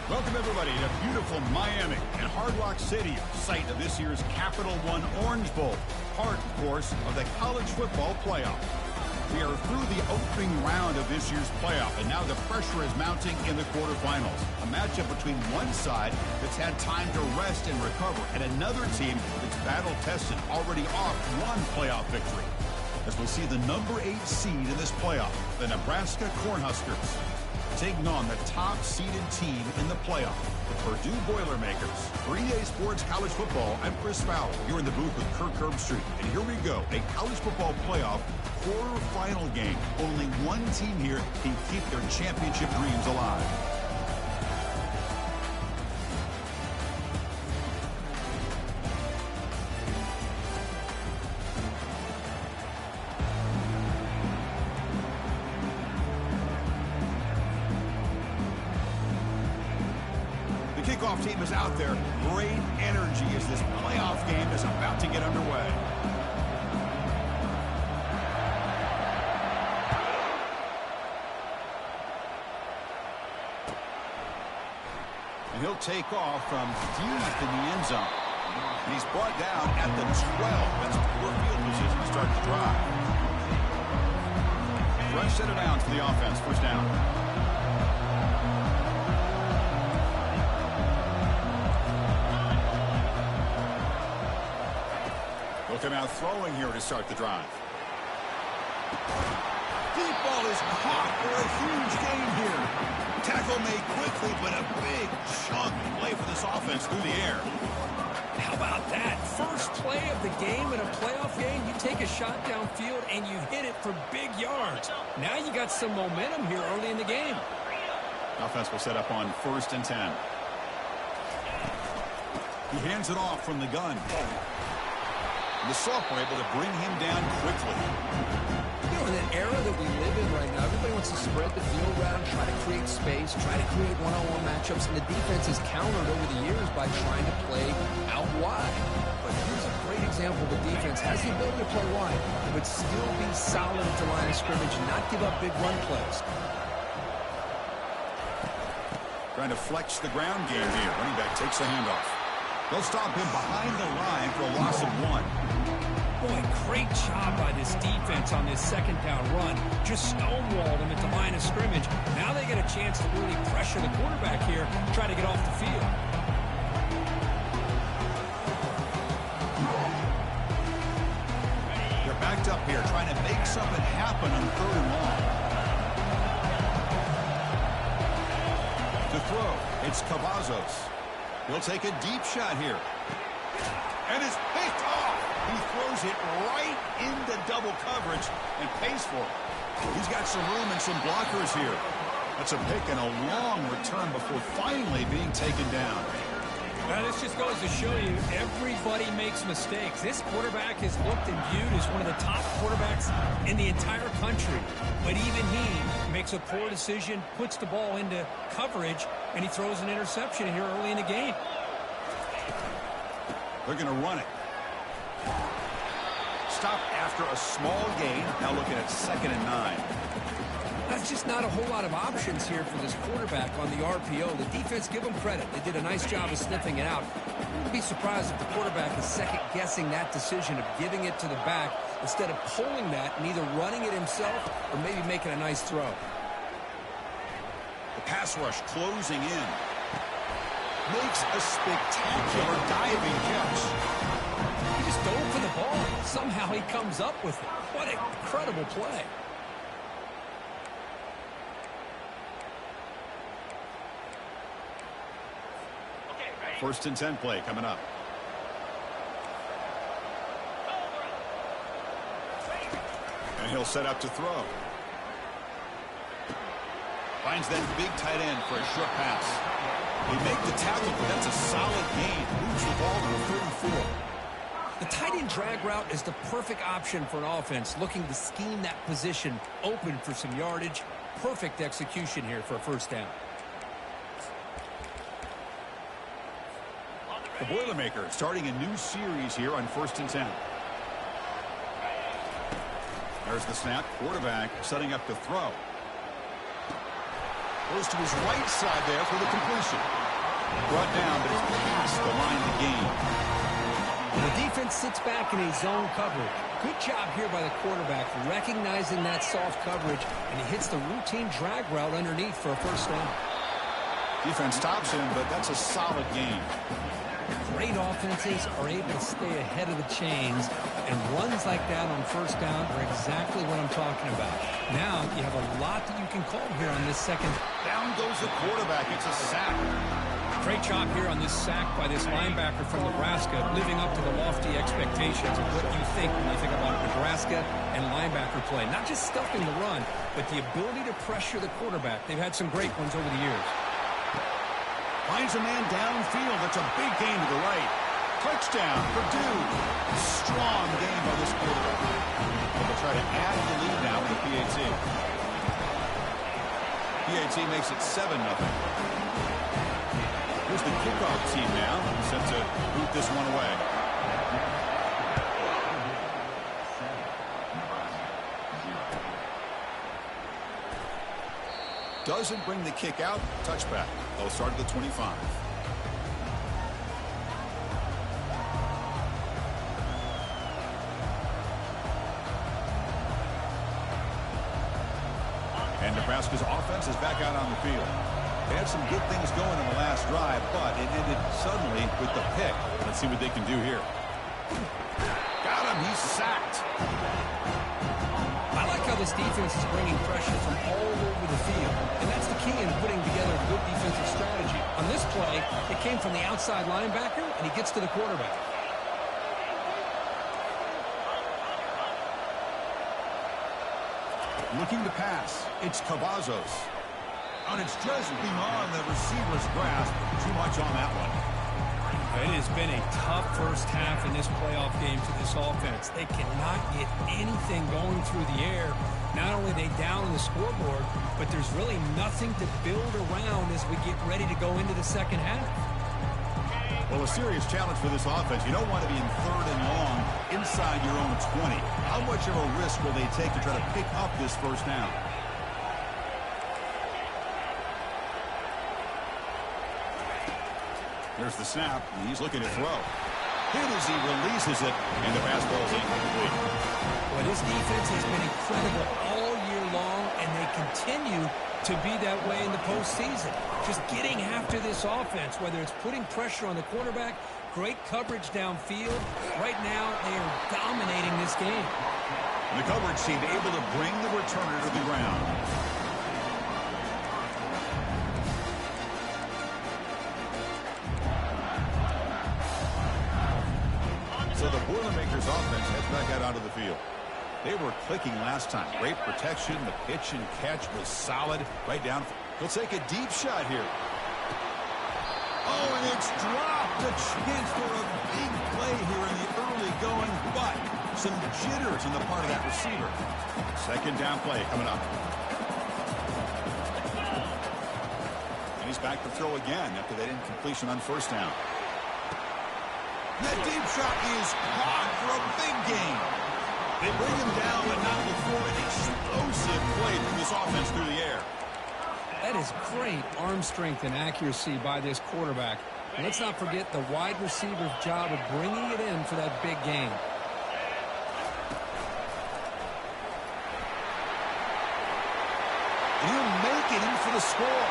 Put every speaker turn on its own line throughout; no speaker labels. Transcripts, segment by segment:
Welcome, everybody, to beautiful Miami and Hard Rock Stadium, site of this year's Capital One Orange Bowl, part, of course, of the college football playoff. We are through the opening round of this year's playoff, and now the pressure is mounting in the quarterfinals. A matchup between one side that's had time to rest and recover, and another team that's battle-tested, already off one playoff victory. As we'll see the number 8 seed in this playoff, the Nebraska Cornhuskers, taking on the top-seeded team in the playoff, the Purdue Boilermakers. For EA Sports College Football, I'm Chris Fowler. You're in the booth with Kirk Herbstreit. And here we go, a college football playoff quarterfinal game. Only one team here can keep their championship dreams alive. Kickoff team is out there. Great energy as this playoff game is about to get underway. And he'll take off from deep in the end zone. And he's brought down at the 12. That's poor field position to start the drive. Fresh set of downs for the offense. First down. They'll come out throwing here to start the drive. Deep ball is caught for a huge gain here. Tackle made quickly, but a big chunk play for this offense through the air.
How about that? First play of the game in a playoff game, you take a shot downfield and you hit it for big yards. Now you got some momentum here early in the game.
Offense will set up on 1st and 10. He hands it off from the gun. The sophomore able to bring him down quickly.
You know, in an era that we live in right now, everybody wants to spread the field around, try to create space, try to create one-on-one matchups, and the defense is countered over the years by trying to play out wide. But here's a great example. The defense has the ability to play wide, but still be solid at the line of scrimmage and not give up big run plays.
Trying to flex the ground game here. Running back takes the handoff. They'll stop him behind the line for a loss of 1.
Boy, great job by this defense on this second down run. Just stonewalled him at the line of scrimmage. Now they get a chance to really pressure the quarterback here, try to get off the field.
They're backed up here, trying to make something happen on 3rd and long. To throw, it's Cavazos. He'll take a deep shot here. And it's picked off. He throws it right into double coverage and pays for it. He's got some room and some blockers here. That's a pick and a long return before finally being taken down.
Now, this just goes to show you everybody makes mistakes. This quarterback is looked and viewed as one of the top quarterbacks in the entire country. But even he makes a poor decision, puts the ball into coverage, and he throws an interception here early in the game.
They're going to run it. Stop after a small gain. Now looking at 2nd and 9.
That's just not a whole lot of options here for this quarterback on the RPO. The defense, give them credit. They did a nice job of sniffing it out. I wouldn't be surprised if the quarterback is second-guessing that decision of giving it to the back instead of pulling that and either running it himself or maybe making a nice throw.
The pass rush closing in. Makes a spectacular diving catch.
He just dove for the ball. Somehow he comes up with it. What an incredible play.
First and 10 play coming up. And he'll set up to throw. Finds that big tight end for a short pass. They make the tackle, but that's a solid gain. Moves the ball to the 34.
The tight end drag route is the perfect option for an offense looking to scheme that position open for some yardage. Perfect execution here for a first down.
The Boilermakers starting a new series here on 1st and 10. There's the snap. Quarterback setting up to throw. Goes to his right side there for the completion. Brought down, but it's past the line to gain.
The defense sits back in a zone coverage. Good job here by the quarterback, recognizing that soft coverage, and he hits the routine drag route underneath for a first down.
Defense stops him, but that's a solid gain.
Great offenses are able to stay ahead of the chains, and runs like that on first down are exactly what I'm talking about. Now you have a lot that you can call here on this second.
Down goes the quarterback. It's a sack.
Great job here on this sack by this linebacker from Nebraska, living up to the lofty expectations of what you think when you think about Nebraska and linebacker play. Not just stuffing the run, but the ability to pressure the quarterback. They've had some great ones over the years.
Finds a man downfield. That's a big gain to the right. Touchdown, Purdue. Strong game by this quarterback. They'll try to add the lead now with the PAT. PAT makes it 7-0. Here's the kickoff team now, set to boot this one away. Doesn't bring the kick out. Touchback. They'll start at the 25. And Nebraska's offense is back out on the field. They had some good things going in the last drive, but it ended suddenly with the pick. Let's see what they can do here. Got him. He's sacked.
I like how this defense is bringing pressure from all over the field, and that's the key in putting together a good defensive strategy. On this play, it came from the outside linebacker, and he gets to the quarterback.
Looking to pass. It's Cavazos. And it's just beyond the receiver's grasp. Too much on that one.
It has been a tough first half in this playoff game for this offense. They cannot get anything going through the air. Not only are they down on the scoreboard, but there's really nothing to build around as we get ready to go into the second half.
Well, a serious challenge for this offense. You don't want to be in third and long inside your own 20. How much of a risk will they take to try to pick up this first down? There's the snap, and he's looking to throw. Hit as he releases it, and the pass ball is incomplete.
Well, this defense has been incredible all year long, and they continue to be that way in the postseason. Just getting after this offense, whether it's putting pressure on the quarterback, great coverage downfield. Right now, they are dominating this game.
And the coverage team able to bring the returner to the ground. So the Boilermakers offense heads back out onto the field. They were clicking last time. Great protection. The pitch and catch was solid. Right down. He'll take a deep shot here. Oh, and it's dropped. A chance for a big play here in the early going, but some jitters on the part of that receiver. Second down play coming up. And he's back to throw again after that incompletion on first down. That deep shot is caught for a big gain. They bring him down, but not before an explosive play from this offense through the air.
That is great arm strength and accuracy by this quarterback. And let's not forget the wide receiver's job of bringing it in for that big gain.
And he'll make it in for the score.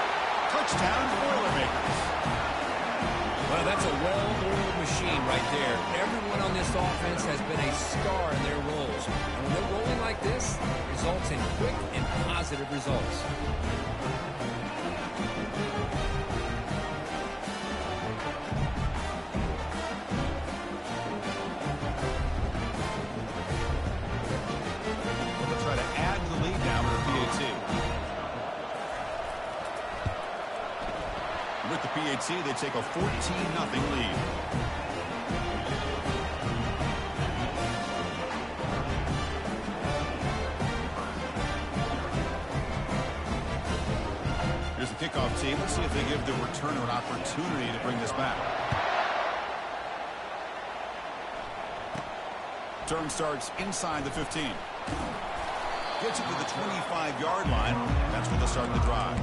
Touchdown, Boilermakers.
Well, that's a well-oiled machine right there. Everyone on this offense has been a star in their roles. And when they're rolling like this, it results in quick and positive results.
They'll try to add to the lead now with the PAT. With the PAT, they take a 14-0 lead. Here's the kickoff team. Let's see if they give the returner an opportunity to bring this back. Turn starts inside the 15. Gets it to the 25-yard line. That's where they'll start the drive.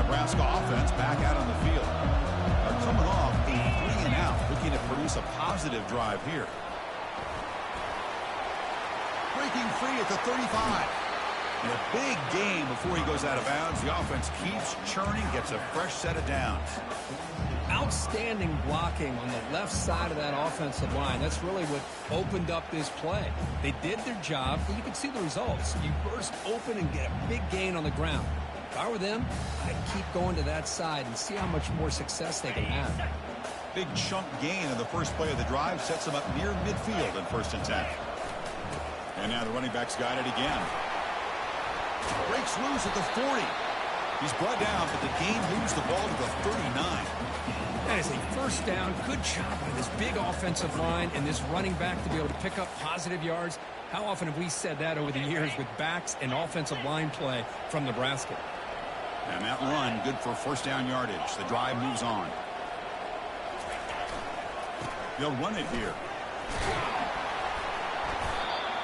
Nebraska offense back out on the field. They're coming off a 3-and-out, looking to produce a positive drive here. Breaking free at the 35. And a big gain before he goes out of bounds. The offense keeps churning, gets a fresh set of downs.
Outstanding blocking on the left side of that offensive line. That's really what opened up this play. They did their job, and you can see the results. You burst open and get a big gain on the ground. If I were them, I'd keep going to that side and see how much more success they can have.
Big chunk gain in the first play of the drive sets them up near midfield in 1st and 10. And now the running back's got it again. Breaks loose at the 40. He's brought down, but the game moves the ball to the 39.
That is a first down. Good job by this big offensive line and this running back to be able to pick up positive yards. How often have we said that over the years with backs and offensive line play from Nebraska?
And that run, good for first down yardage. The drive moves on. They'll run it here.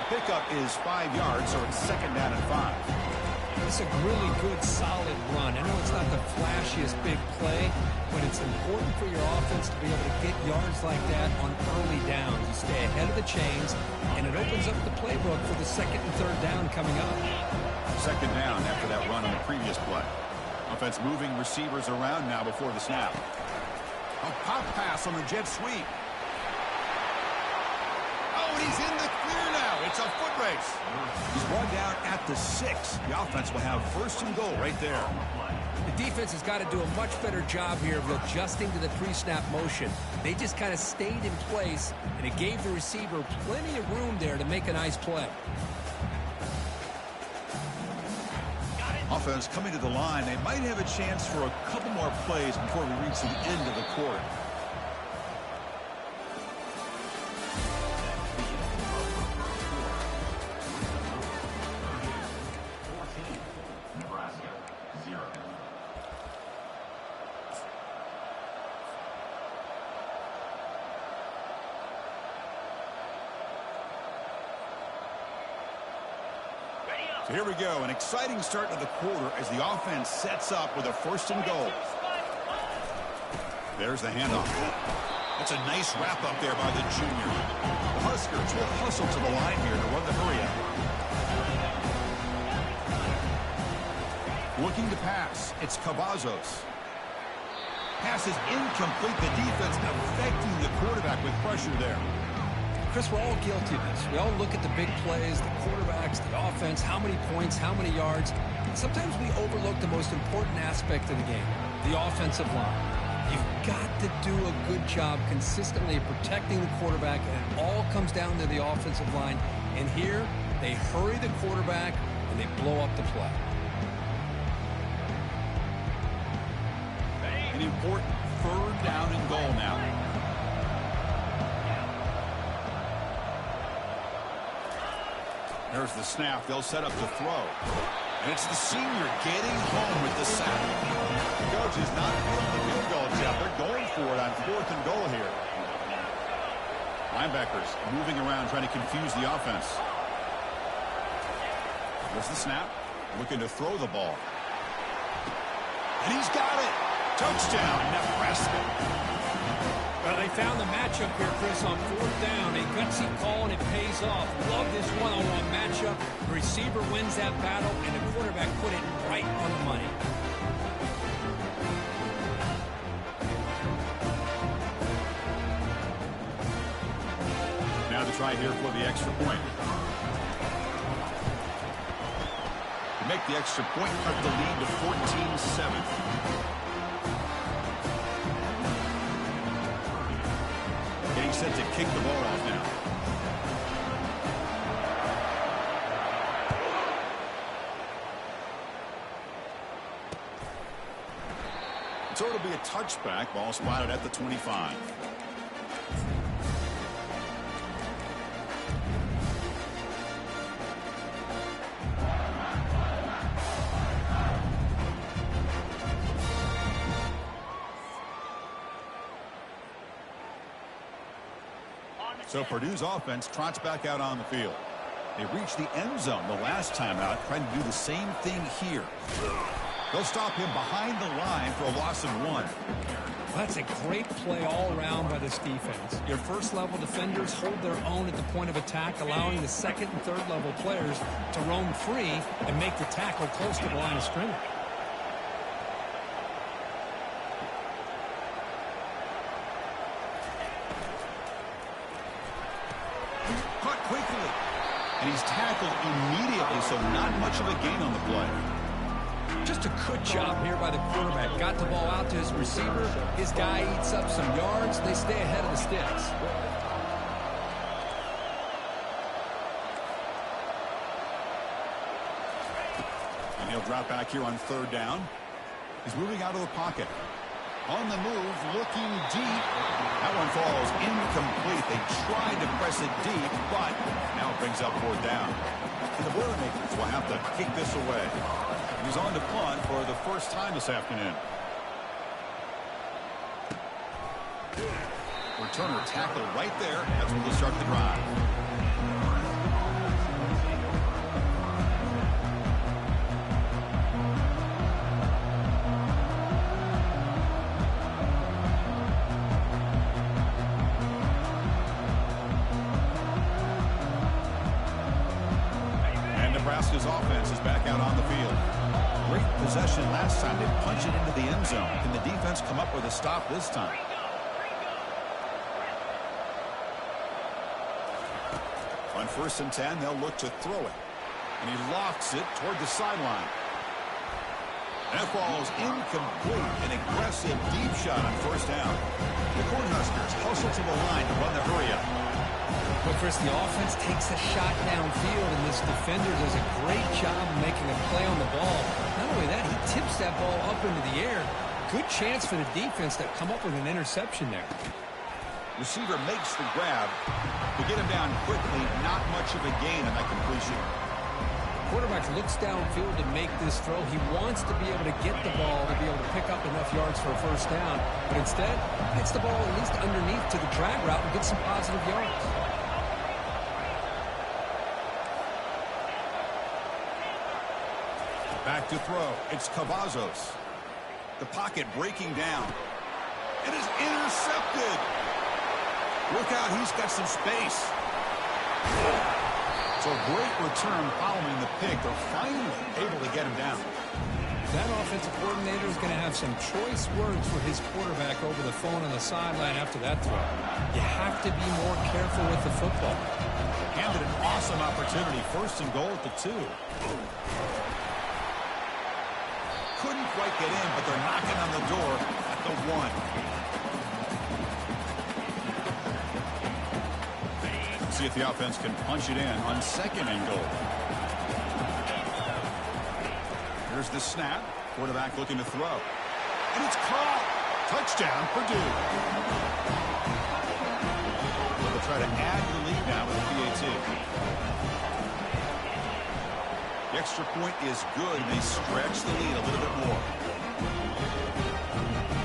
The pickup is 5 yards, so it's 2nd down and 5.
It's a really good, solid run. I know it's not the flashiest big play, but it's important for your offense to be able to get yards like that on early downs. You stay ahead of the chains, and it opens up the playbook for the 2nd and 3rd down coming up.
2nd down after that run on the previous play. Offense moving receivers around now before the snap. A pop pass on the jet sweep. Oh, and he's in the clear now. It's a foot race. He's brought down at the 6. The offense will have 1st and goal right there.
The defense has got to do a much better job here of adjusting to the pre-snap motion. They just kind of stayed in place, and it gave the receiver plenty of room there to make a nice play.
Offense coming to the line. They might have a chance for a couple more plays before we reach the end of the quarter. So here we go, an exciting start to the quarter as the offense sets up with a 1st and goal. There's the handoff. That's a nice wrap up there by the junior. The Huskers will hustle to the line here to run the hurry up. Looking to pass, it's Cavazos. Pass is incomplete. The defense affecting the quarterback with pressure there.
Chris, we're all guilty of this. We all look at the big plays, the quarterbacks, the offense, how many points, how many yards. Sometimes we overlook the most important aspect of the game, the offensive line. You've got to do a good job consistently protecting the quarterback, and it all comes down to the offensive line. And here, they hurry the quarterback, and they blow up the play.
An important 3rd down and goal now. There's the snap. They'll set up to throw. And it's the senior getting home with the sack. The coach is not feeling the field goal attempt. They're going for it on 4th and goal here. Linebackers moving around trying to confuse the offense. There's the snap. Looking to throw the ball. And he's got it. Touchdown, Nebraska.
Well, they found the matchup here, Chris, on 4th down. A gutsy call, and it pays off. Love this one-on-one matchup. The receiver wins that battle, and the quarterback put it right on the money.
Now to try here for the extra point. To make the extra point, cut the lead to 14-7. Getting set to kick the ball off now. So it'll be a touchback. Ball spotted at the 25. So Purdue's offense trots back out on the field. They reached the end zone the last time out, trying to do the same thing here. They'll stop him behind the line for a loss of 1.
That's a great play all around by this defense. Your first-level defenders hold their own at the point of attack, allowing the second and third-level players to roam free and make the tackle close to the line of scrimmage.
Caught quickly. And he's tackled immediately, so not much of a gain on the play.
Just a good job here by the quarterback. Got the ball out to his receiver. His guy eats up some yards. They stay ahead of the sticks.
And he'll drop back here on 3rd down. He's moving out of the pocket. On the move, looking deep. That one falls incomplete. They tried to press it deep, but now it brings up 4th down. And the Boilermakers will have to kick this away. He's on to punt for the first time this afternoon. Returner tackled right there. That's where they'll start the drive. And Nebraska's offense is back out on the field. Great possession last time. They punched it into the end zone. Can the defense come up with a stop this time? On 1st and 10, they'll look to throw it. And he lofts it toward the sideline. That falls incomplete. An aggressive deep shot on 1st down. The Cornhuskers hustle to the line to run the hurry-up.
But Chris, the offense takes a shot downfield, and this defender does a great job of making a play on the ball. Not only that, he tips that ball up into the air. Good chance for the defense to come up with an interception there.
Receiver makes the grab. To get him down quickly, not much of a gain on that completion.
Quarterback looks downfield to make this throw. He wants to be able to get the ball to be able to pick up enough yards for a 1st down. But instead, gets the ball at least underneath to the drag route and gets some positive yards.
Back to throw. It's Cavazos. The pocket breaking down. It is intercepted. Look out, he's got some space. So great return following the pick. They're finally able to get him down.
That offensive coordinator is going to have some choice words for his quarterback over the phone on the sideline after that throw. You have to be more careful with the football.
Handed an awesome opportunity. 1st and goal at the 2. Couldn't quite get in, but they're knocking on the door at the 1. See if the offense can punch it in on 2nd and goal. Here's the snap. Quarterback looking to throw. And it's caught. Touchdown, Purdue. They'll try to add to the lead now with the PAT. The extra point is good, and they stretch the lead a little bit more.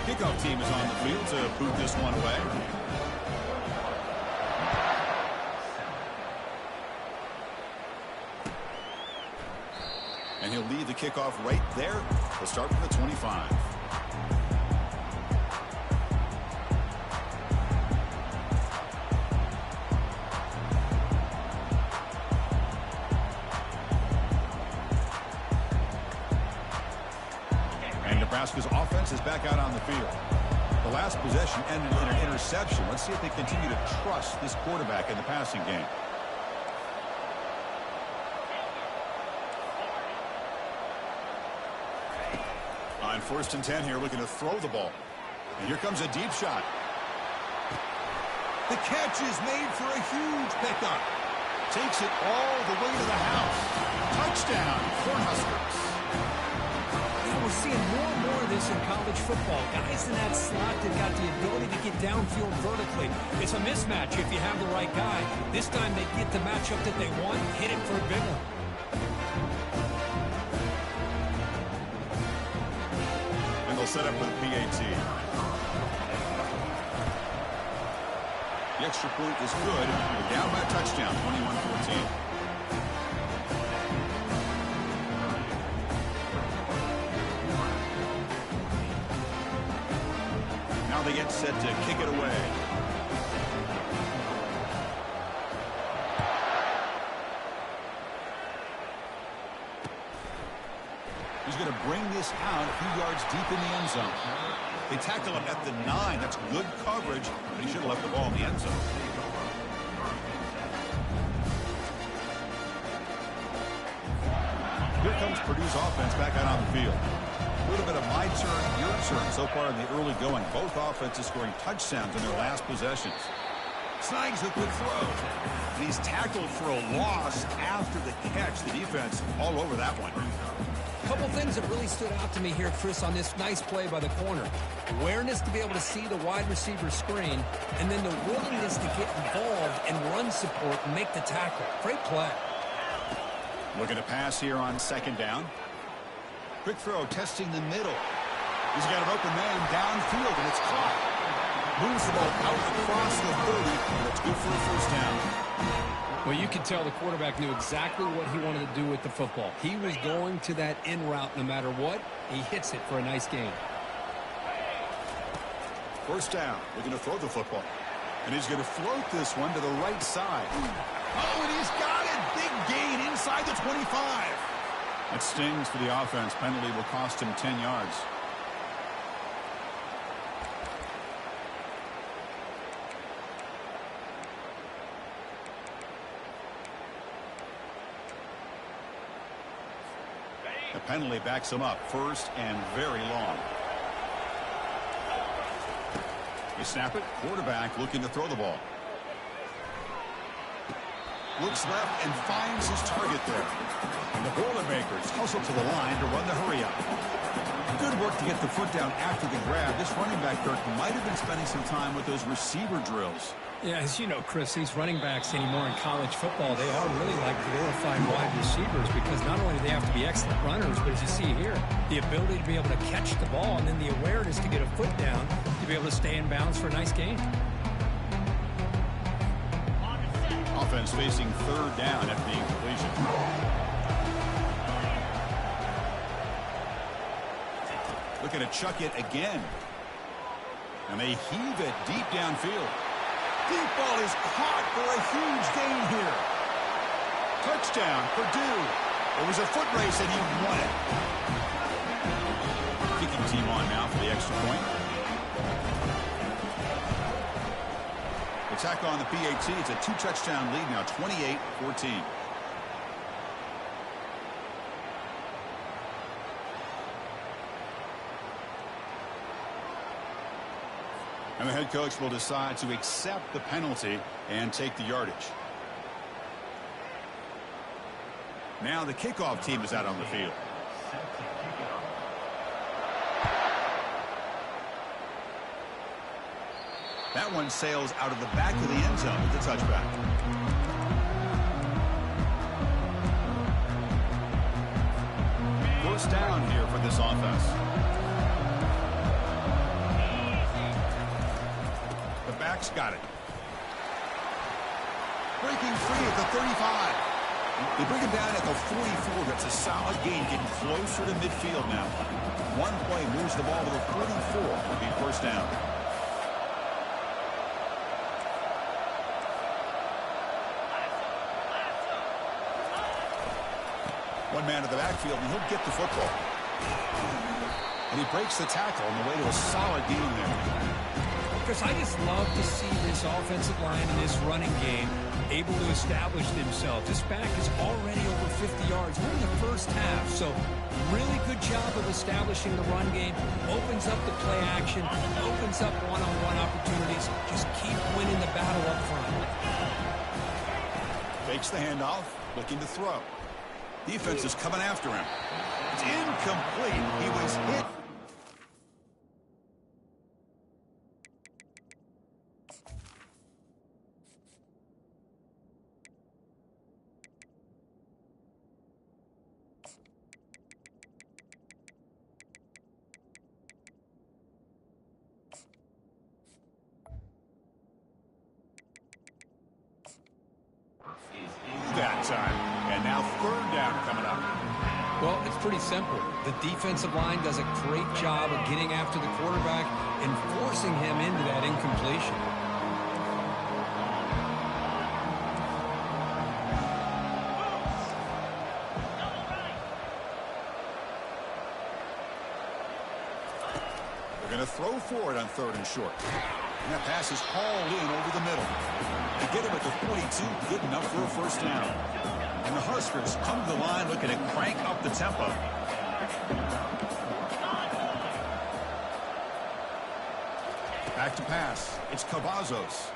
Kickoff team is on the field to boot this one away. And he'll lead the kickoff right there. We'll start from the 25. And Nebraska's offense is back out on the field. The last possession ended in an interception. Let's see if they continue to trust this quarterback in the passing game. On 1st and 10 here, looking to throw the ball. And here comes a deep shot. The catch is made for a huge pickup. Takes it all the way to the house. Touchdown, Cornhuskers.
Yeah, we're seeing more and more of this in college football. Guys in that slot that got the ability to get downfield vertically. It's a mismatch if you have the right guy. This time they get the matchup that they want, hit it for a big one.
Set up for the PAT. The extra point is good. We're down by a touchdown, 21-14. Now they get set to kick it away. He's going to bring this out a few yards deep in the end zone. They tackle him at the 9. That's good coverage, but he should have left the ball in the end zone. Here comes Purdue's offense back out on the field. A little bit of my turn, your turn so far in the early going. Both offenses scoring touchdowns in their last possessions. Snags the quick throw. And he's tackled for a loss after the catch. The defense all over that one.
A couple things that really stood out to me here, Chris, on this nice play by the corner. Awareness to be able to see the wide receiver screen, and then the willingness to get involved and run support and make the tackle. Great play.
Looking to pass here on second down. Quick throw, testing the middle. He's got an open man downfield, and it's caught. Moves the ball out across the 30, and it's good for a first down.
Well, you can tell the quarterback knew exactly what he wanted to do with the football. He was going to that in route no matter what. He hits it for a nice gain.
First down, looking to throw the football. And he's going to float this one to the right side. Oh, and he's got it. Big gain inside the 25. That stings for the offense. Penalty will cost him 10 yards. The penalty backs him up. First and very long. They snap it. Quarterback looking to throw the ball. Looks left and finds his target there. And the Boilermakers hustle to the line to run the hurry up. Good work to get the foot down after the grab. This running back, Kirk, might have been spending some time with those receiver drills.
Yeah, as you know, Chris, these running backs anymore in college football, they are really like glorified wide receivers because not only do they have to be excellent runners, but as you see here, the ability to be able to catch the ball and then the awareness to get a foot down to be able to stay in bounds for a nice gain.
Offense facing third down after the incompletion. Looking to chuck it again. And they heave it deep downfield. Deep ball is caught for a huge gain here. Touchdown, Purdue. It was a foot race and he won it. Kicking team on now for the extra point. Attack on the PAT. It's a 2-touchdown lead now, 28-14. And the head coach will decide to accept the penalty and take the yardage. Now the kickoff team is out on the field. That one sails out of the back of the end zone with the touchback. First down here for this offense. The back's got it. Breaking free at the 35. They bring him down at the 44. That's a solid gain, getting closer to midfield now. One play moves the ball to the 44. Will be first down. One man at the backfield, and he'll get the football. And he breaks the tackle on the way to a solid gain there.
Chris, I just love to see this offensive line and this running game able to establish themselves. This back is already over 50 yards. We're in the first half, so really good job of establishing the run game. Opens up the play action, opens up one-on-one opportunities. Just keep winning the battle up front.
Fakes the handoff, looking to throw. Defense is coming after him. It's incomplete. He was hit. That time. And now third down coming up.
Well, it's pretty simple. The defensive line does a great job of getting after the quarterback and forcing him
And a throw for it on 3rd and short. And that pass is hauled in over the middle. They get him at the 42, good enough for a first down. And the Huskers come to the line looking to crank up the tempo. Back to pass. It's Cavazos.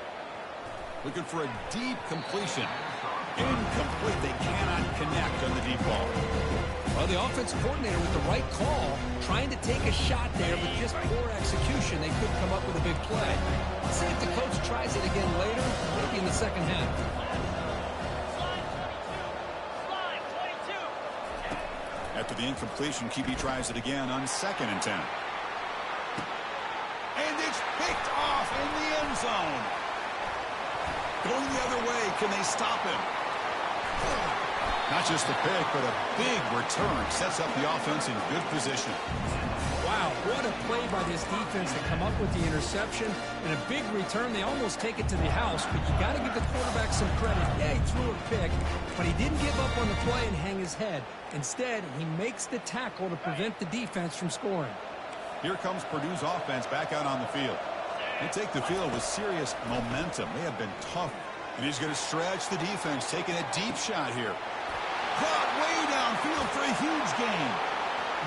Looking for a deep completion. Incomplete. They cannot connect on the deep ball.
Well, the offense coordinator with the right call, trying to take a shot there, but just poor execution. They couldn't come up with a big play. Let's see if the coach tries it again later, maybe in the second half.
After the incompletion, QB tries it again on 2nd and 10. And it's picked off in the end zone. Going the other way, can they stop him? Not just a pick, but a big return sets up the offense in good position.
Wow, what a play by this defense to come up with the interception and a big return. They almost take it to the house, but you got to give the quarterback some credit. Yeah, he threw a pick, but he didn't give up on the play and hang his head. Instead, he makes the tackle to prevent the defense from scoring.
Here comes Purdue's offense back out on the field. They take the field with serious momentum. They have been tough. And he's going to stretch the defense, taking a deep shot here. Caught way downfield for a huge gain.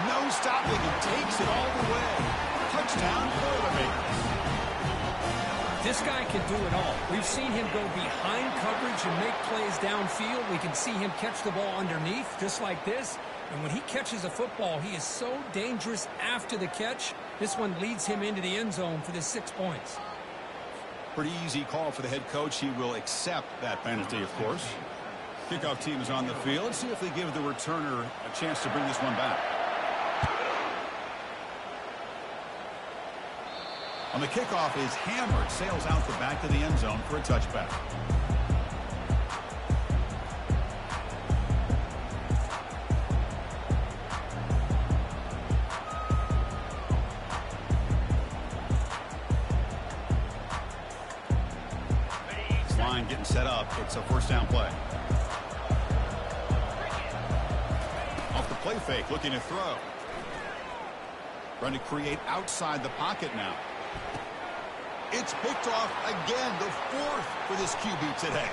No stopping and takes it all the way. Touchdown, Boilermakers.
This guy can do it all. We've seen him go behind coverage and make plays downfield. We can see him catch the ball underneath, just like this. And when he catches a football, he is so dangerous after the catch. This one leads him into the end zone for the 6 points.
Pretty easy call for the head coach. He will accept that penalty, of course. Kickoff team is on the field. Let's see if they give the returner a chance to bring this one back. On the kickoff is hammered, sails out the back of the end zone for a touchback. This line getting set up. It's a first down play. Off the play fake, looking to throw. Trying to create outside the pocket now. It's picked off again, the 4th for this QB today.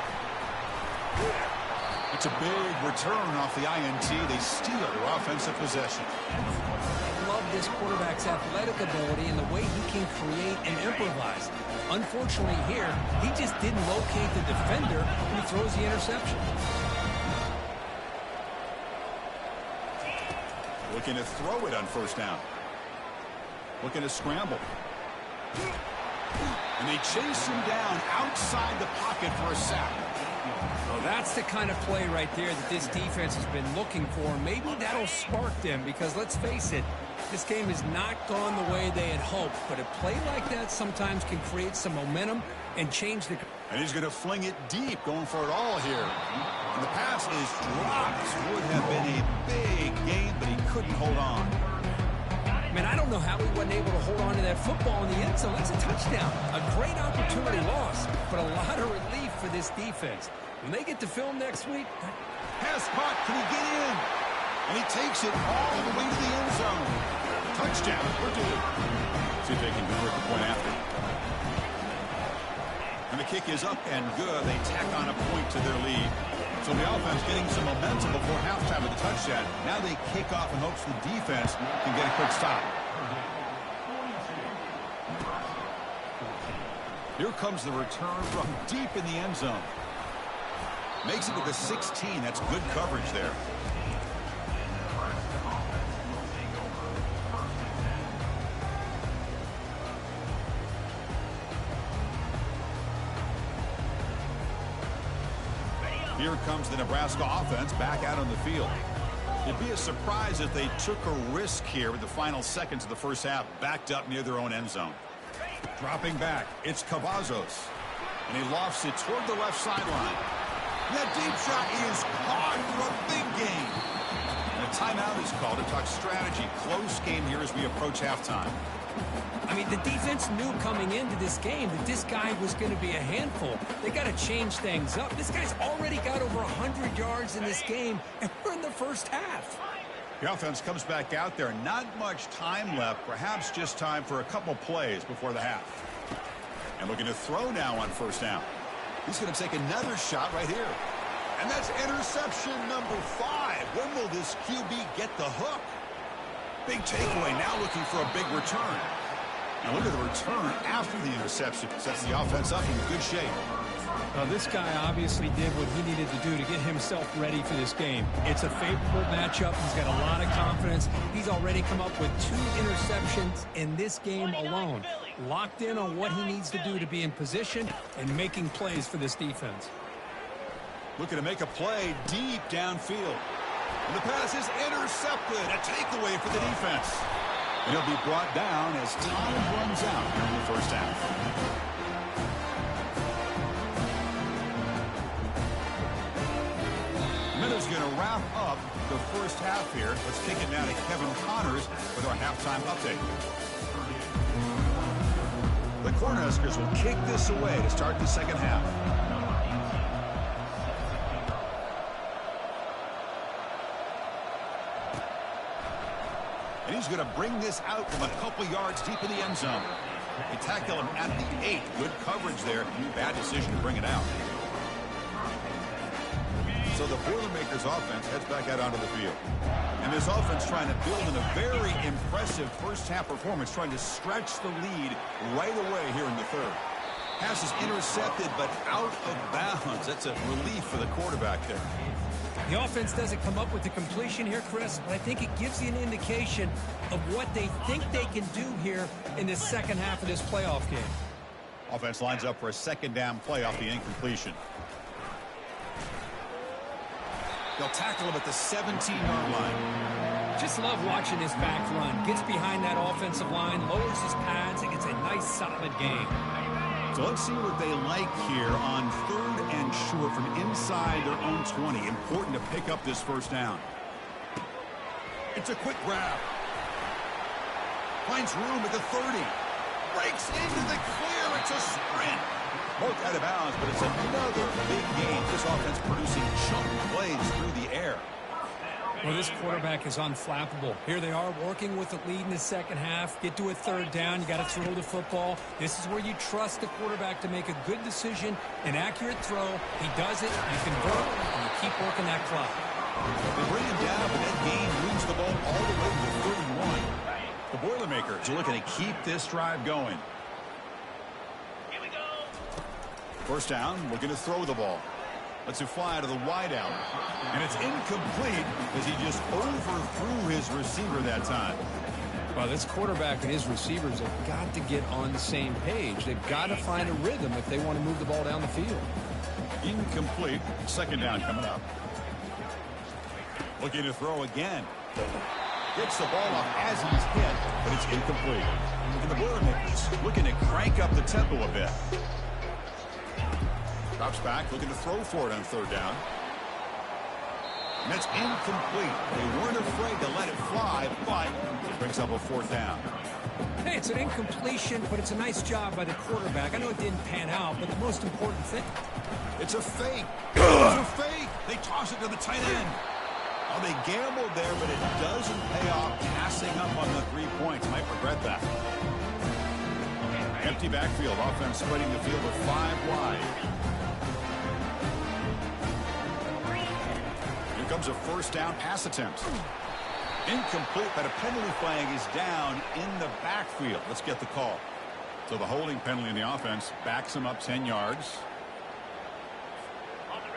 It's a big return off the INT. They steal their offensive possession.
I love this quarterback's athletic ability and the way he can create and improvise. Unfortunately here, he just didn't locate the defender when he throws the interception.
Looking to throw it on first down. Looking to scramble. And they chase him down outside the pocket for a sack.
Well, that's the kind of play right there that this defense has been looking for. Maybe that'll spark them because, let's face it, this game has not gone the way they had hoped. But a play like that sometimes can create some momentum and change the...
And he's going to fling it deep, going for it all here. And the pass is dropped. Would have been a big gain, but he couldn't hold on.
Man, I don't know how he wasn't able to hold on to that football in the end zone. That's a touchdown. A great opportunity lost, but a lot of relief for this defense. When they get to film next week...
Pass caught. Can he get in? And he takes it all the way to the end zone. Touchdown, Purdue. See if they can convert the point after. And the kick is up and good. They tack on a point to their lead. So the offense getting some momentum before halftime with the touchdown. Now they kick off in hopes the defense can get a quick stop. Here comes the return from deep in the end zone. Makes it to the 16. That's good coverage there. Here comes the Nebraska offense back out on the field. It'd be a surprise if they took a risk here with the final seconds of the first half, backed up near their own end zone. Dropping back, it's Cavazos. And he lofts it toward the left sideline. That deep shot is caught for a big gain. And a timeout is called to talk strategy. Close game here as we approach halftime.
I mean, the defense knew coming into this game that this guy was going to be a handful. They got to change things up. This guy's already got over 100 yards in this game, and we're in the first half.
The offense comes back out there. Not much time left. Perhaps just time for a couple plays before the half. And looking to throw now on first down. He's going to take another shot right here. And that's interception number 5. When will this QB get the hook? Big takeaway. Now looking for a big return. Now look at the return after the interception. Sets the offense up in good shape.
Well, this guy obviously did what he needed to do to get himself ready for this game. It's a favorable matchup. He's got a lot of confidence. He's already come up with 2 interceptions in this game alone. Locked in on what he needs to do to be in position and making plays for this defense.
Looking to make a play deep downfield. And the pass is intercepted. A takeaway for the defense. And he'll be brought down as time runs out here in the first half. Minutes going to wrap up the first half here. Let's kick it now to Kevin Connors with our halftime update. The Cornhuskers will kick this away to start the second half. And he's going to bring this out from a couple yards deep in the end zone. They tackle him at the 8. Good coverage there. Bad decision to bring it out. So the Boilermakers offense heads back out onto the field. And this offense trying to build in a very impressive first half performance, trying to stretch the lead right away here in the third. Pass is intercepted, but out of bounds. That's a relief for the quarterback there.
The offense doesn't come up with the completion here, Chris, but I think it gives you an indication of what they think they can do here in the second half of this playoff game.
Offense lines up for a second down play off the incompletion. They'll tackle him at the 17-yard line.
Just love watching this back run. Gets behind that offensive line, lowers his pads, and gets a nice, solid gain.
So let's see what they like here on 3rd and short from inside their own 20. Important to pick up this first down. It's a quick grab. Finds room at the 30. Breaks into the clear. It's a sprint. Both out of bounds, but it's another big game. This offense producing chunk plays through the air.
Well, this quarterback is unflappable. Here they are working with the lead in the second half. Get to a 3rd down. You got to throw the football. This is where you trust the quarterback to make a good decision, an accurate throw. He does it. You convert, and you keep working that clock.
They bring him down, but that game moves the ball all the way to the 31. The Boilermakers are looking to keep this drive going. First down, looking to throw the ball. Lets it fly out of the wideout. And it's incomplete as he just overthrew his receiver that time.
Well, this quarterback and his receivers have got to get on the same page. They've got to find a rhythm if they want to move the ball down the field.
Incomplete. Second down coming up. Looking to throw again. Gets the ball off as he's hit, but it's incomplete. And the Boilermakers looking to crank up the tempo a bit. Drops back, looking to throw for it on 3rd down. And that's incomplete. They weren't afraid to let it fly, but it brings up a 4th down.
Hey, it's an incompletion, but it's a nice job by the quarterback. I know it didn't pan out, but the most important thing...
It's a fake. It's a fake. They toss it to the tight end. Well, they gambled there, but it doesn't pay off. Passing up on the 3 points. Might regret that. Empty backfield. Offense splitting the field with 5 wide. Here comes a first down pass attempt. Incomplete, but a penalty flag is down in the backfield. Let's get the call. So the holding penalty in the offense backs him up 10 yards.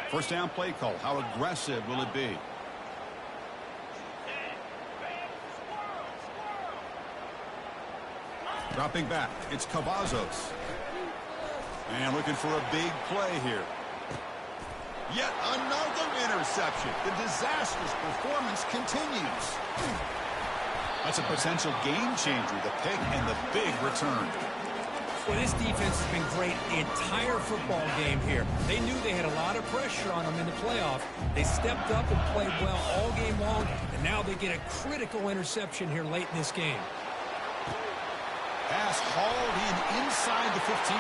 First down play call. How aggressive will it be? Dropping back. It's Cavazos. And looking for a big play here. Yet another interception. The disastrous performance continues. That's a potential game changer. The pick and the big return.
Well, this defense has been great the entire football game here. They knew they had a lot of pressure on them in the playoff. They stepped up and played well all game long, and now they get a critical interception here late in this game.
Pass hauled in inside the 15.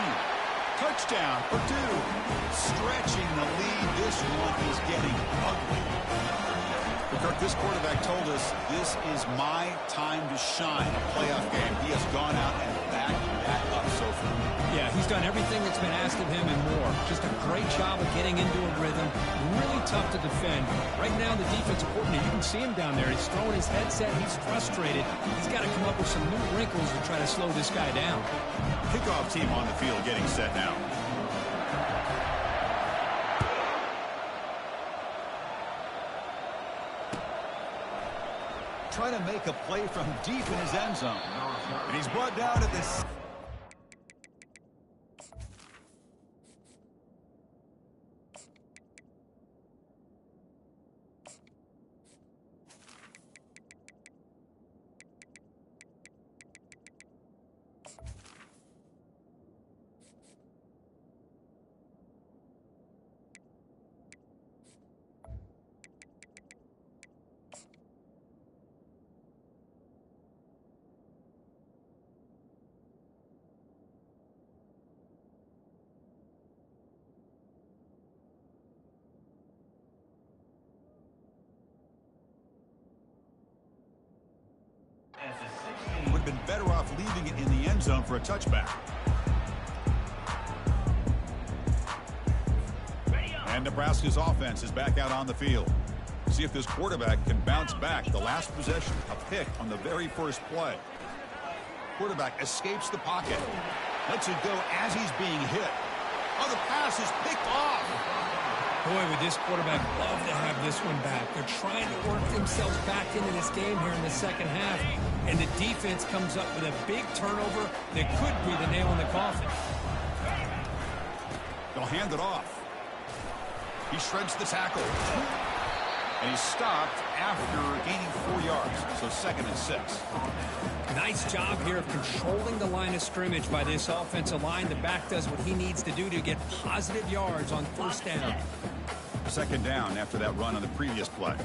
Touchdown, Purdue. Stretching the lead. This one is getting ugly. Kirk, this quarterback told us this is my time to shine, a playoff game. He has gone out and backed that up so far.
Yeah, he's done everything that's been asked of him and more. Just a great job of getting into a rhythm. Really tough to defend. Right now, the defensive coordinator, you can see him down there. He's throwing his headset. He's frustrated. He's got to come up with some new wrinkles to try to slow this guy down.
Kickoff team on the field getting set now. Trying to make a play from deep in his end zone. And he's brought down at this. Would have been better off leaving it in the end zone for a touchback. And Nebraska's offense is back out on the field. See if this quarterback can bounce back. The last possession, a pick on the very first play. Quarterback escapes the pocket. Lets it go as he's being hit. Oh, the pass is picked off.
Boy, would this quarterback love to have this one back. They're trying to work themselves back into this game here in the second half. And the defense comes up with a big turnover that could be the nail in the coffin.
They'll hand it off. He shreds the tackle. And he's stopped after gaining 4 yards. So 2nd and 6.
Nice job here of controlling the line of scrimmage by this offensive line. The back does what he needs to do to get positive yards on first down.
2nd down after that run on the previous play.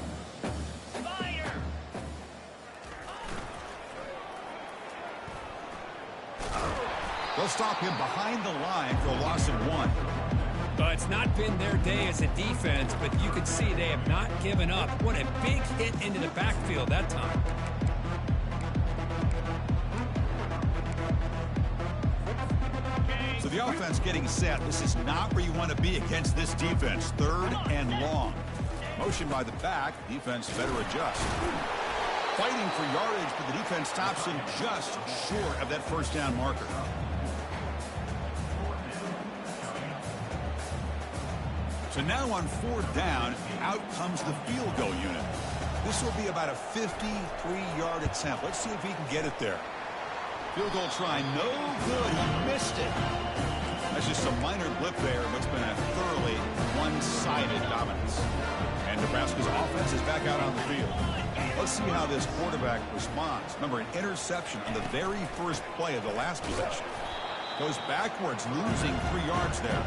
They'll stop him behind the line for a loss of 1.
It's not been their day as a defense, but you can see they have not given up. What a big hit into the backfield that time.
So the offense getting set. This is not where you want to be against this defense. 3rd and long. Motion by the back. Defense better adjust. Fighting for yardage, but the defense stops him just short of that first down marker. So now on 4th down, out comes the field goal unit. This will be about a 53-yard attempt. Let's see if he can get it there. Field goal try, no good. He missed it. That's just a minor blip there. What's been a thoroughly one-sided dominance. And Nebraska's offense is back out on the field. Let's see how this quarterback responds. Remember, an interception on the very first play of the last possession. Goes backwards, losing 3 yards there.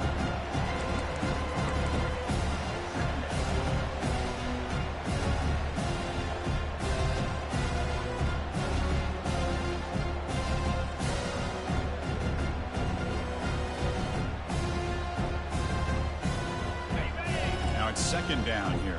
Now it's 2nd down here.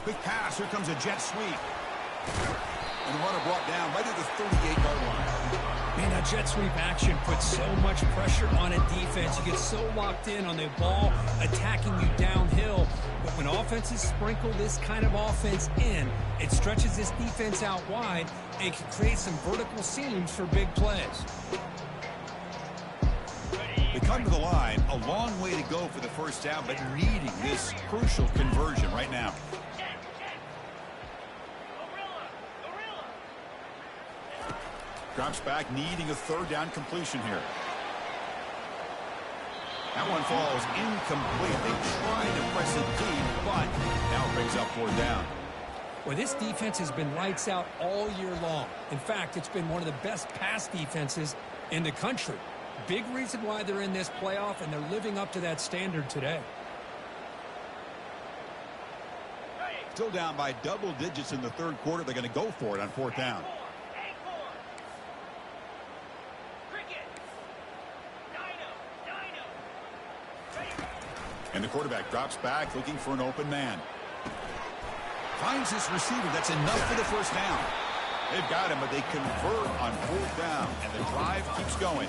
Quick pass. Here comes a jet sweep. And the runner brought down right at the 38-yard line.
Man, that jet sweep action puts so much pressure on a defense. You get so locked in on the ball attacking you downhill. But when offenses sprinkle this kind of offense in, it stretches this defense out wide and can create some vertical seams for big plays.
They come to the line. A long way to go for the first down, but needing this crucial conversion right now. Drops back, needing a 3rd down completion here. That one falls incomplete. They tried to press it deep, but now it brings up 4th down.
Well, this defense has been lights out all year long. In fact, it's been one of the best pass defenses in the country. Big reason why they're in this playoff, and they're living up to that standard today.
Still down by double digits in the 3rd quarter. They're going to go for it on 4th down. the quarterback drops back looking for an open man. Finds his receiver. That's enough for the first down. They've got him, but they convert on 4th down, and the drive keeps going.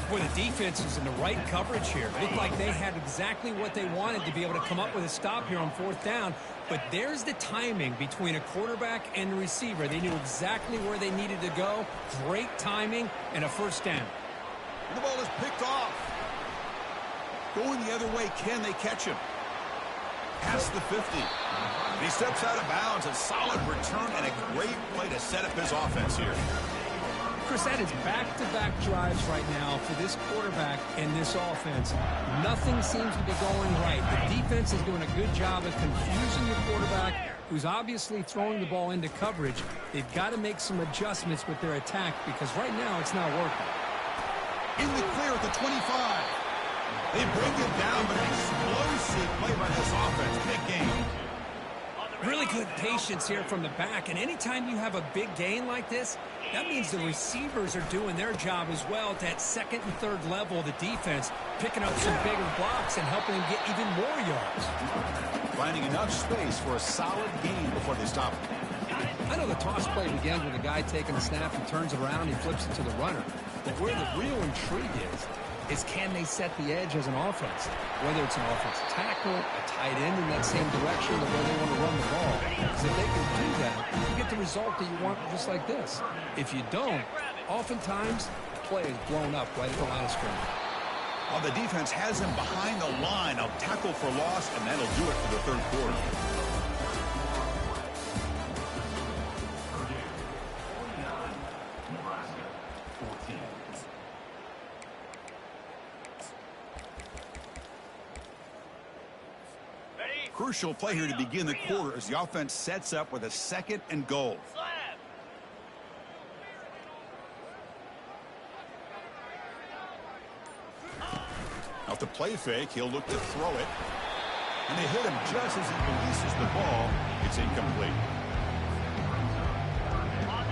Boy, the defense is in the right coverage here. Looked like they had exactly what they wanted to be able to come up with a stop here on 4th down. But there's the timing between a quarterback and the receiver. They knew exactly where they needed to go. Great timing and a first down.
And the ball is picked off. Going the other way, can they catch him? Past the 50. And he steps out of bounds. A solid return and a great play to set up his offense here.
Chris, that is back-to-back drives right now for this quarterback and this offense. Nothing seems to be going right. The defense is doing a good job of confusing the quarterback, who's obviously throwing the ball into coverage. They've got to make some adjustments with their attack because right now it's not working.
In the clear at the 25. They bring it down, but an explosive play by this offense. Big game.
Really good patience here from the back, and anytime you have a big gain like this, that means the receivers are doing their job as well at that 2nd and 3rd level of the defense, picking up some bigger blocks and helping them get even more yards.
Finding enough space for a solid gain before they stop.
I know the toss play begins with a guy taking the snap and turns it around, he flips it to the runner. But where the real intrigue is can they set the edge as an offense? Whether it's an offensive tackle, a tight end in that same direction of where they want to run the ball. Because if they can do that, you get the result that you want just like this. If you don't, oftentimes the play is blown up right at the line of scrimmage.
Well, the defense has him behind the line. A tackle for loss, and that'll do it for the 3rd quarter. Crucial play here to begin the quarter as the offense sets up with a 2nd and goal. Off the play fake, he'll look to throw it. And they hit him just as he releases the ball. It's incomplete.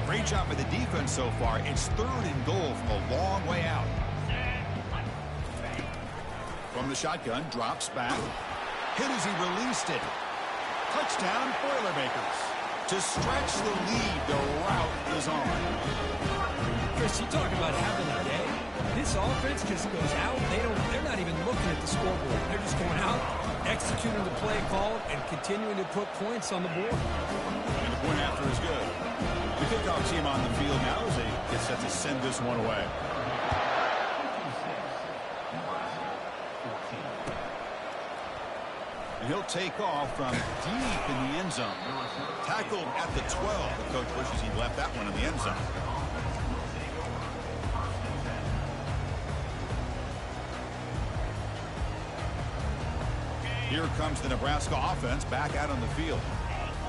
Great job by the defense so far. It's 3rd and goal from a long way out. From the shotgun, drops back. Hit as he released it. Touchdown, Boilermakers. To stretch the lead, the route is on.
Chris, you talk about having a day. This offense just goes out. They're not even looking at the scoreboard. They're just going out, executing the play call, and continuing to put points on the board.
And the point after is good. The kickoff team on the field now as they get set to send this one away. And he'll take off from deep in the end zone. Tackled at the 12. The coach wishes he left that one in the end zone. Here comes the Nebraska offense back out on the field.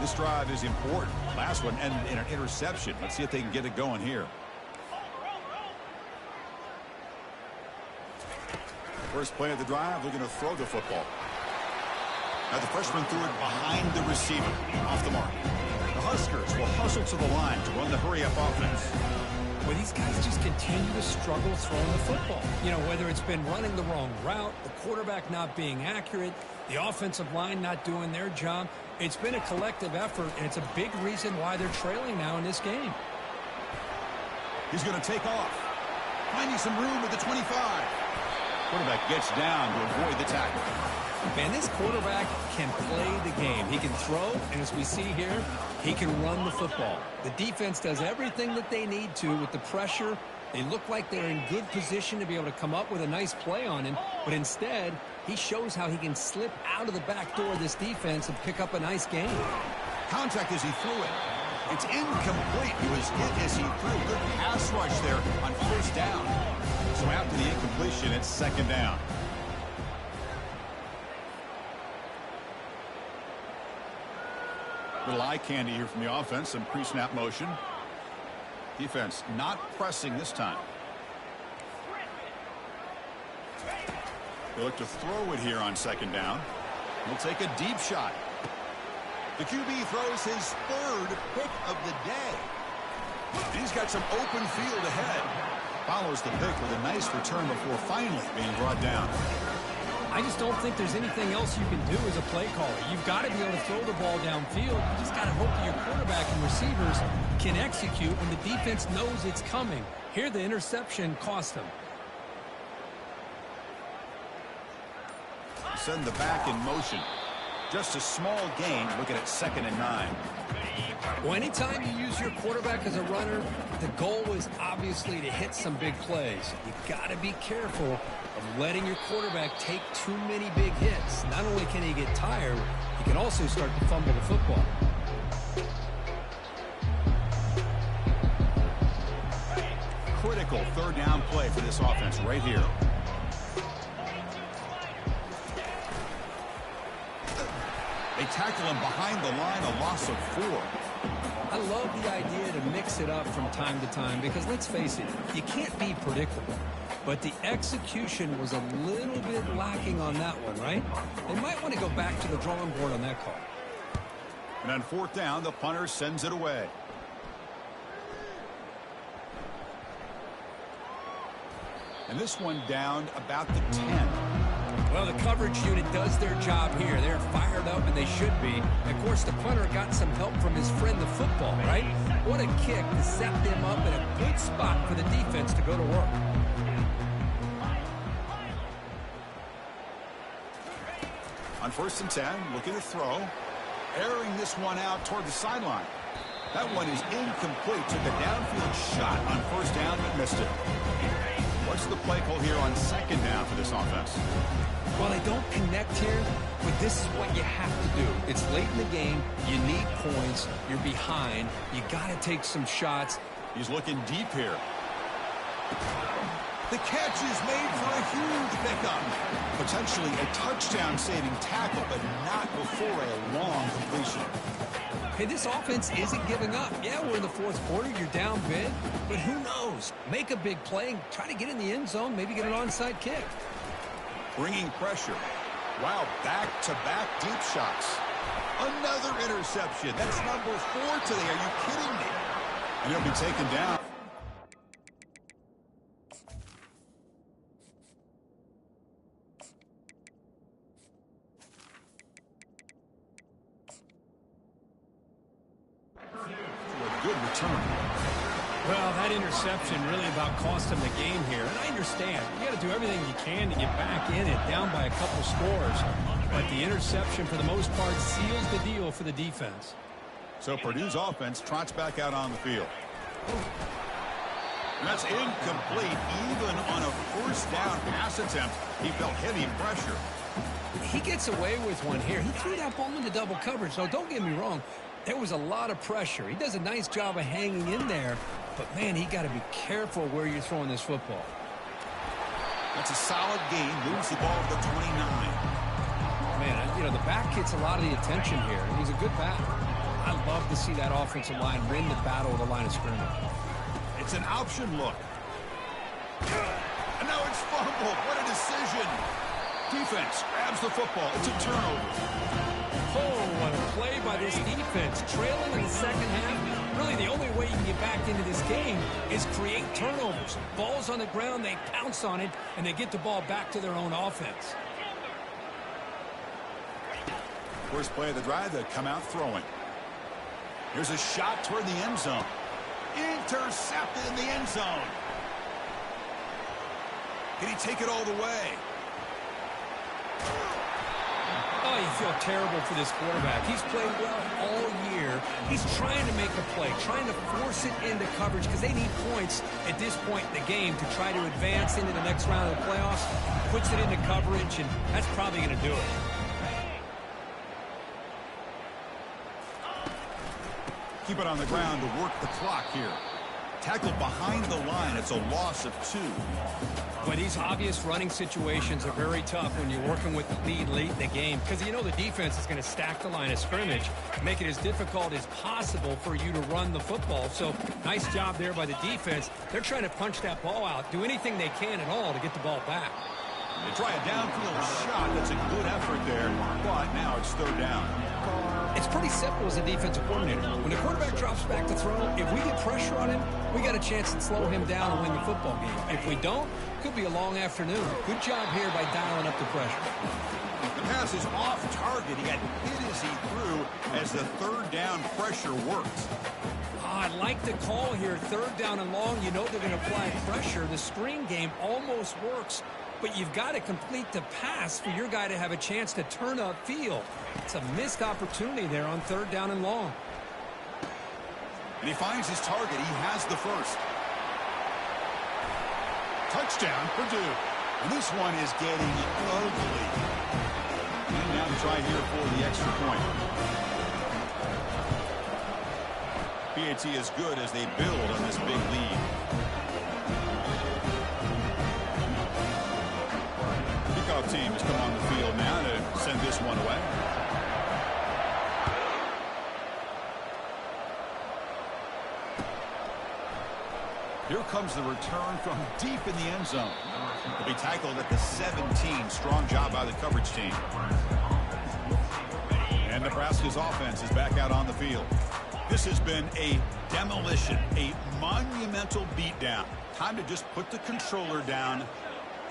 This drive is important. Last one ended in an interception. Let's see if they can get it going here. First play of the drive, looking to throw the football. Now the freshman threw it behind the receiver, off the mark. The Huskers will hustle to the line to run the hurry-up offense.
Well, these guys just continue to struggle throwing the football. You know, whether it's been running the wrong route, the quarterback not being accurate, the offensive line not doing their job. It's been a collective effort, and it's a big reason why they're trailing now in this game.
He's going to take off. Finding some room with the 25. Quarterback gets down to avoid the tackle.
Man, this quarterback can play the game. He can throw, and as we see here, he can run the football. The defense does everything that they need to with the pressure. They look like they're in good position to be able to come up with a nice play on him, but instead, he shows how he can slip out of the back door of this defense and pick up a nice gain.
Contact as he threw it. It's incomplete. He was hit as he threw. Good pass rush there on first down. So after the incompletion, it's 2nd down. Little eye candy here from the offense. Some pre-snap motion. Defense not pressing this time. They look to throw it here on 2nd down. He'll take a deep shot. The QB throws his 3rd pick of the day. And he's got some open field ahead. Follows the pick with a nice return before finally being brought down.
I just don't think there's anything else you can do as a play caller. You've got to be able to throw the ball downfield. You just got to hope that your quarterback and receivers can execute when the defense knows it's coming. Here, the interception cost them.
Send the back in motion. Just a small gain. Looking at 2nd and 9.
Well, anytime you use your quarterback as a runner, the goal is obviously to hit some big plays. You got to be careful of letting your quarterback take too many big hits. Not only can he get tired, he can also start to fumble the football.
Critical 3rd down play for this offense right here. They tackle him behind the line, a loss of 4.
I love the idea to mix it up from time to time because, let's face it, you can't be predictable. But the execution was a little bit lacking on that one, right? They might want to go back to the drawing board on that call.
And on 4th down, the punter sends it away. And this one down about the 10.
Well, the coverage unit does their job here. They're fired up, and they should be. Of course, the punter got some help from his friend, the football, right? What a kick to set them up in a good spot for the defense to go to work.
On 1st and 10, looking to throw. Airing this one out toward the sideline. That one is incomplete. Took a downfield shot on 1st down, but missed it. What's the play call here on 2nd down for this offense?
Well, they don't connect here, but this is what you have to do. It's late in the game. You need points. You're behind. You got to take some shots.
He's looking deep here. The catch is made for a huge pickup. Potentially a touchdown-saving tackle, but not before a long completion.
Hey, this offense isn't giving up. Yeah, we're in the 4th quarter. You're down big, but who knows? Make a big play and try to get in the end zone, maybe get an onside kick.
Bringing pressure. Wow, back-to-back deep shots. Another interception. That's number 4 today. Are you kidding me? And he'll be taken down. Good return.
Well, that interception really about cost them the game here. And I understand. You got to do everything you can to get back in it, down by a couple scores. But the interception, for the most part, seals the deal for the defense.
So Purdue's offense trots back out on the field. And that's incomplete. Even on a 1st down pass attempt, he felt heavy pressure.
He gets away with one here. He threw that ball into double coverage. So don't get me wrong. There was a lot of pressure. He does a nice job of hanging in there. But, man, he got to be careful where you're throwing this football.
That's a solid gain. Moves the ball to the 29.
Man, you know, the back gets a lot of the attention here. He's a good back. I love to see that offensive line win the battle of the line of scrimmage.
It's an option look. And now it's fumbled. What a decision. Defense grabs the football. It's a turnover.
Oh, what a play by this defense. Trailing in the 2nd half. Really, the only way you can get back into this game is create turnovers. Ball's on the ground, they pounce on it, and they get the ball back to their own offense.
First play of the drive, they come out throwing. Here's a shot toward the end zone. Intercepted in the end zone. Can he take it all the way?
Oh, you feel terrible for this quarterback. He's played well all year. He's trying to make a play, trying to force it into coverage because they need points at this point in the game to try to advance into the next round of the playoffs. Puts it into coverage, and that's probably going to do it.
Keep it on the ground to work the clock here. Tackled behind the line. It's a loss of 2.
But these obvious running situations are very tough when you're working with the lead late in the game because you know the defense is going to stack the line of scrimmage, make it as difficult as possible for you to run the football. So nice job there by the defense. They're trying to punch that ball out, do anything they can at all to get the ball back.
They try a downfield shot. That's a good effort there, but now it's 3rd down.
It's pretty simple as a defensive coordinator. When the quarterback drops back to throw, if we get pressure on him, we got a chance to slow him down and win the football game. If we don't, it could be a long afternoon. Good job here by dialing up the pressure.
The pass is off target. He got hit as he threw as the third down pressure worked.
I like the call here. Third down and long, you know they're going to apply pressure. The screen game almost works, but you've got to complete the pass for your guy to have a chance to turn upfield. It's a missed opportunity there on third down and long.
And he finds his target. He has the first. Touchdown, Purdue. And this one is getting ugly. And now to try here for the extra point. PAT is good as they build on this big lead. Kickoff team has come on the field now to send this one away. Here comes the return from deep in the end zone. He'll be tackled at the 17. Strong job by the coverage team. And Nebraska's offense is back out on the field. This has been a demolition, a monumental beatdown. Time to just put the controller down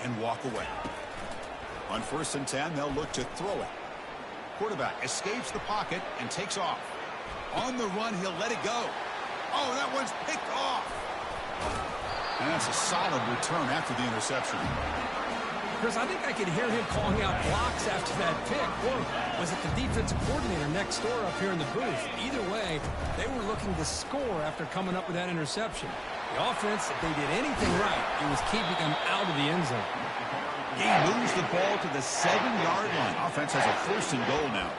and walk away. On 1st and 10, they'll look to throw it. Quarterback escapes the pocket and takes off. On the run, he'll let it go. Oh, that one's picked off. And that's a solid return after the interception.
Chris, I think I could hear him calling out blocks after that pick. Or was it the defensive coordinator next door up here in the booth? Either way, they were looking to score after coming up with that interception. The offense, if they did anything right, it was keeping them out of the end zone.
He moves the ball to the 7-yard line. Offense has a 1st and goal now.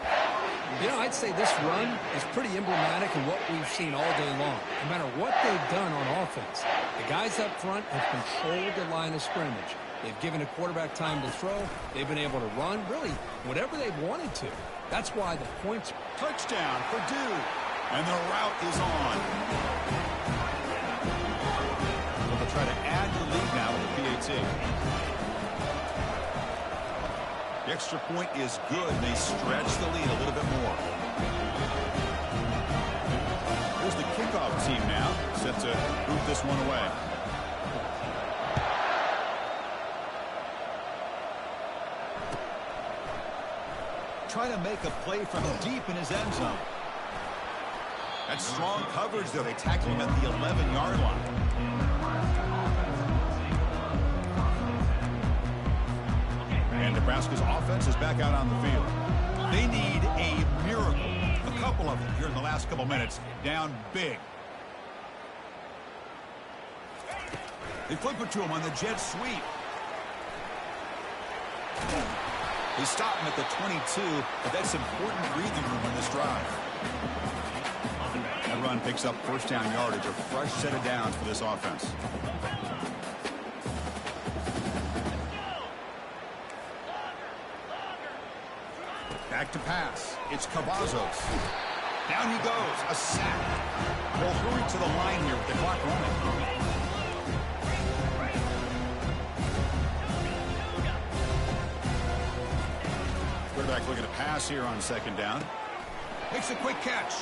You know, I'd say this run is pretty emblematic of what we've seen all day long. No matter what they've done on offense, the guys up front have controlled the line of scrimmage. They've given a quarterback time to throw. They've been able to run, really, whatever they've wanted to. That's why the points.
Touchdown, Purdue. And the route is on. Well, they'll try to add the lead now with the PAT. The extra point is good, and they stretch the lead a little bit more. Here's the kickoff team now, set to boot this one away. Trying to make a play from deep in his end zone. That's strong coverage, though. They tackle him at the 11-yard line. And Nebraska's offense is back out on the field. They need a miracle. A couple of them here in the last couple minutes. Down big. They flip it to him on the jet sweep. They stop him at the 22, but that's important breathing room on this drive. That run picks up 1st down yardage, a fresh set of downs for this offense. Back to pass. It's Cavazos. Down he goes. A sack. They'll hurry to the line here with the clock running. Quarterback looking to pass here on 2nd down. Makes a quick catch.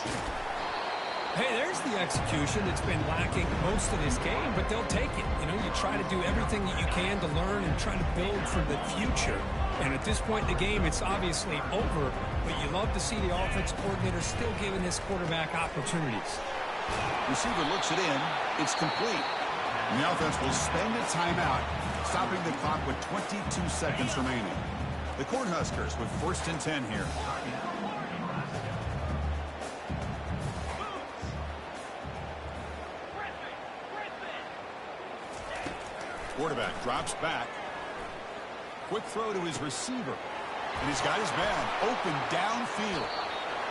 Hey, there's the execution that's been lacking most of this game, but they'll take it. You know, you try to do everything that you can to learn and try to build for the future. And at this point in the game, it's obviously over, but you love to see the offensive coordinator still giving this quarterback opportunities.
Receiver looks it in. It's complete. And the offense will spend a timeout, stopping the clock with 22 seconds remaining. The Cornhuskers with 1st and 10 here. Quarterback drops back. Quick throw to his receiver. And he's got his man open downfield.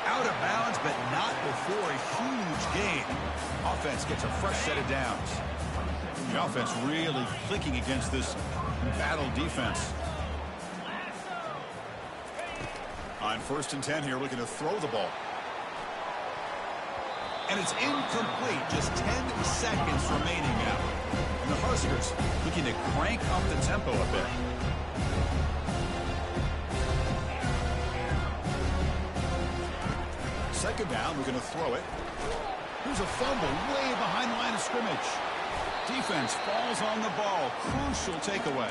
Out of bounds, but not before a huge gain. Offense gets a fresh set of downs. The offense really clicking against this battle defense. On 1st and 10 here, looking to throw the ball. And it's incomplete. Just 10 seconds remaining now. And the Huskers looking to crank up the tempo a bit. second down. We're going to throw it. Here's a fumble way behind the line of scrimmage. Defense falls on the ball. Crucial takeaway.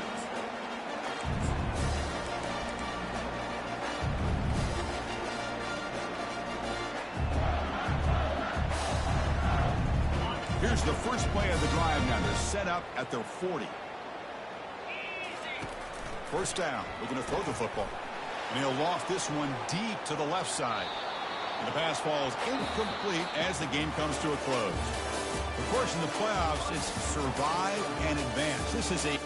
Here's the first play of the drive now. They're set up at their 40. First down. We're going to throw the football. And he'll loft this one deep to the left side. And the pass falls incomplete as the game comes to a close. Of course, in the playoffs, it's survive and advance. This is a